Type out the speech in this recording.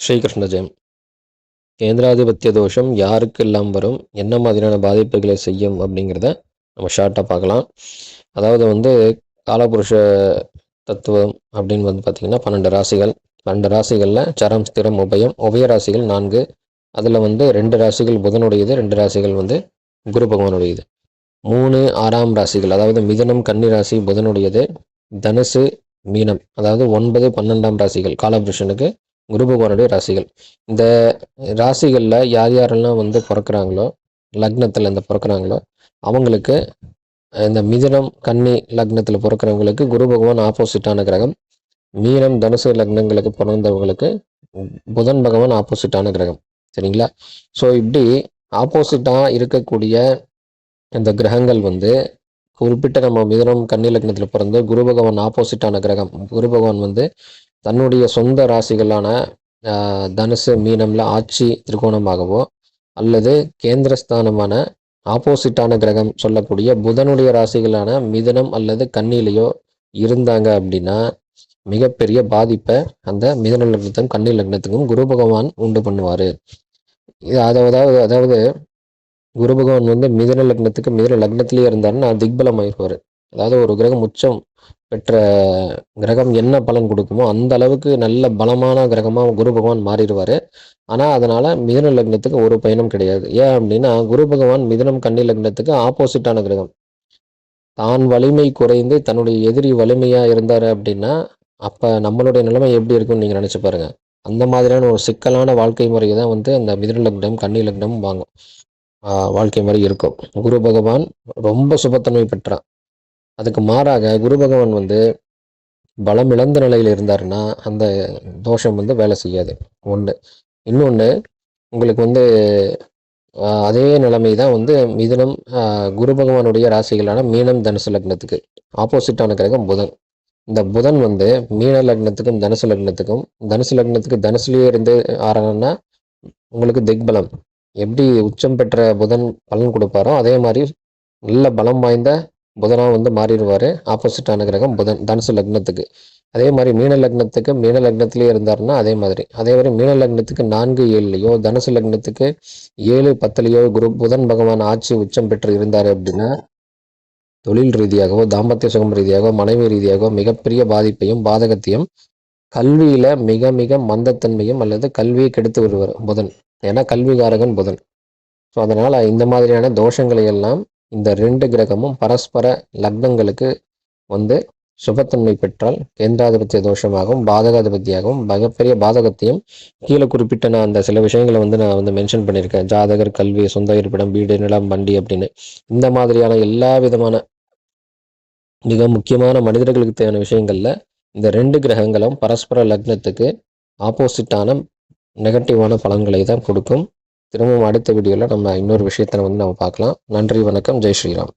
ஸ்ரீகிருஷ்ண ஜெயம். கேந்திராதிபத்திய தோஷம் யாருக்கெல்லாம் வரும், என்ன மாதிரியான பாதிப்புகளை செய்யும் அப்படிங்கிறத நம்ம ஷார்ட்டாக பார்க்கலாம். அதாவது காலபுருஷ தத்துவம் அப்படின்னு பார்த்திங்கன்னா 12 ராசிகள். 12 ராசிகளில் சரம், ஸ்திரம், உபயம். உபய ராசிகள் 4. அதில் 2 ராசிகள் புதனுடையது, 2 ராசிகள் குரு பகவானுடையது. 3 6ஆம் ராசிகள், அதாவது மிதுனம் கன்னி ராசி புதனுடையது, தனுசு மீனம், அதாவது 9 12ஆம் ராசிகள் காலபுருஷனுக்கு குரு பகவானுடைய ராசிகள். இந்த ராசிகளில் யார் யாரெல்லாம் பிறக்கிறாங்களோ, லக்னத்தில் இந்த பிறக்கிறாங்களோ அவங்களுக்கு, இந்த மிதுனம் கன்னி லக்னத்தில் பிறக்கிறவங்களுக்கு குரு பகவான் ஆப்போசிட்டான கிரகம். மீனம் தனுசு லக்னங்களுக்கு பிறந்தவங்களுக்கு புதன் பகவான் ஆப்போசிட்டான கிரகம். சரிங்களா? ஸோ இப்படி ஆப்போசிட்டாக இருக்கக்கூடிய இந்த கிரகங்கள் குறிப்பிட்ட நம்ம மிதுனம் கன்னி லக்னத்தில் பிறந்து குரு பகவான் ஆப்போசிட்டான கிரகம். குரு பகவான் தன்னுடைய சொந்த ராசிகளான தனுசு மீனம்ல ஆட்சி திரிகோணமாகவோ அல்லது கேந்திரஸ்தானமான ஆப்போசிட்டான கிரகம் சொல்லக்கூடிய புதனுடைய ராசிகளான மிதுனம் அல்லது கன்னிலையோ இருந்தாங்க அப்படின்னா மிகப்பெரிய பாதிப்பை அந்த மிதுன லக்னத்துக்கும் கன்னி லக்னத்துக்கும் குரு பகவான் உண்டு பண்ணுவார். அதாவது குரு பகவான் மிதுன லக்னத்துக்கு மிதுன லக்னத்திலேயே இருந்தாருன்னா திக்பலம் ஆயிடுவார். அதாவது ஒரு கிரகம் உச்சம் பெற்ற கிரகம் என்ன பலன் கொடுக்குமோ அந்த அளவுக்கு நல்ல பலமான கிரகமாக குரு பகவான் மாறிடுவார். ஆனால் அதனால் மிதுன லக்னத்துக்கு ஒரு பயனும் கிடையாது. ஏன் அப்படின்னா குரு பகவான் மிதுனம் கன்னி லக்னத்துக்கு ஆப்போசிட்டான கிரகம். தான் வலிமை குறைந்து தன்னுடைய எதிரி வலிமையாக இருந்தார் அப்படின்னா அப்போ நம்மளுடைய நிலைமை எப்படி இருக்குன்னு நீங்கள் நினச்சி பாருங்கள். அந்த மாதிரியான ஒரு சிக்கலான வாழ்க்கை முறையை தான் அந்த மிதுன லக்னம் கன்னி லக்னம் வாங்கும் வாழ்க்கை முறை இருக்கும். குரு பகவான் ரொம்ப சுபத்தன்மை பெற்றான். அதுக்கு மாறாக குரு பகவான் பலம் இழந்த நிலையில் இருந்தாருன்னா அந்த தோஷம் வேலை செய்யாது. ஒன்று. இன்னொன்று, உங்களுக்கு அதே நிலைமை தான் மிதுனம் குரு பகவானுடைய ராசிகளான மீனம் தனுசு லக்னத்துக்கு ஆப்போசிட்டான கிரகம் புதன். இந்த புதன் மீன லக்னத்துக்கும் தனுசு லக்னத்துக்கும், தனுசு லக்னத்துக்கு தனுசுலேயே இருந்து ஆரணும்னா உங்களுக்கு திக்பலம். எப்படி உச்சம் பெற்ற புதன் பலன் கொடுப்பாரோ அதே மாதிரி நல்ல பலம் வாய்ந்த புதனாக மாறிடுவார். ஆப்போசிட்டான கிரகம் புதன் தனுசு லக்னத்துக்கு. அதே மாதிரி மீன லக்னத்துக்கு மீன லக்னத்திலே இருந்தாருன்னா அதே மாதிரி மீன லக்னத்துக்கு 4 7லையோ தனுசு லக்னத்துக்கு 7 10லையோ புதன் பகவான் ஆட்சி உச்சம் பெற்று இருந்தார் அப்படின்னா தொழில் ரீதியாகவோ தாம்பத்திய சுகம் ரீதியாகவோ மனைவி ரீதியாகவோ மிகப்பெரிய பாதிப்பையும் பாதகத்தையும், கல்வியில மிக மிக மந்தத்தன்மையும் அல்லது கல்வியை கெடுத்து விடுவார் புதன். ஏன்னா கல்விகாரகன் புதன். ஸோ அதனால் இந்த மாதிரியான தோஷங்களை எல்லாம் இந்த 2 கிரகமும் பரஸ்பர லக்னங்களுக்கு சுபத்தன்மை பெற்றால் கேந்திராதிபத்திய தோஷமாகவும் பாதகாதிபத்தியாகவும் மிகப்பெரிய பாதகத்தையும், கீழே குறிப்பிட்ட நான் அந்த சில விஷயங்களை நான் மென்ஷன் பண்ணியிருக்கேன். ஜாதகர், கல்வி, சொந்த இருப்பிடம், வீடு, நிலம், வண்டி அப்படின்னு இந்த மாதிரியான எல்லா விதமான மிக முக்கியமான மனிதர்களுக்கு தேவையான விஷயங்கள்ல இந்த 2 கிரகங்களும் பரஸ்பர லக்னத்துக்கு ஆப்போசிட்டான நெகட்டிவான பலன்களை தான் கொடுக்கும். திரும்பவும் அடுத்த வீடியோவில் நம்ம இன்னொரு விஷயத்தை நம்ம பார்க்கலாம். நன்றி, வணக்கம், ஜெய் ஸ்ரீராம்.